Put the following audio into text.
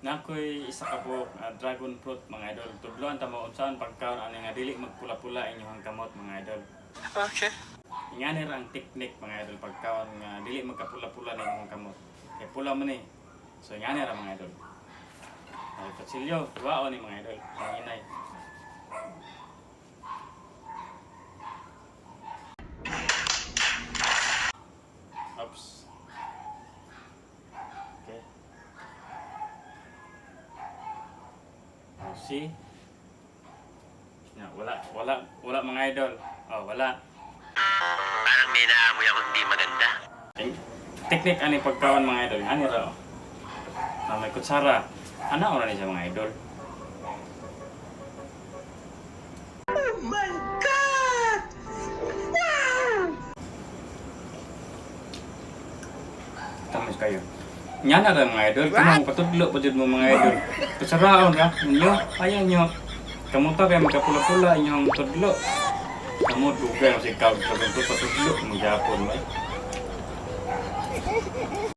Nakoy isa ka po dragon fruit mga idol. Tudloan ta mo unsaon pagkaon ani nga dili magpula-pula inyong kamot mga idol. Okay. Ingani ra ang teknik mga idol pagkaon nga dili magkapula-pula na inyong kamot. Kay pula man ni. So ingani ra mga idol. Ay patsilyo, tuwao ni mga idol. Panginay. Oops. Okay. See? Wala mga idol. Oh, wala. Parang may naamoy ako hindi maganda. Teknik ani pagkaon mga idol. Ani ra. Na may kutsara. Ana ora ni siya mga idol. Oh my God! Wow! Tamis kayo. Nyana ra mga idol. Kanang patudlo pa jud mo mga idol. Kutsaraon ra ninyo. Ayaw nyo. Kamuta kaya magkapula-pula inyong tudlo. Kamu dugay ang sikaw. Patudlo mo Japon.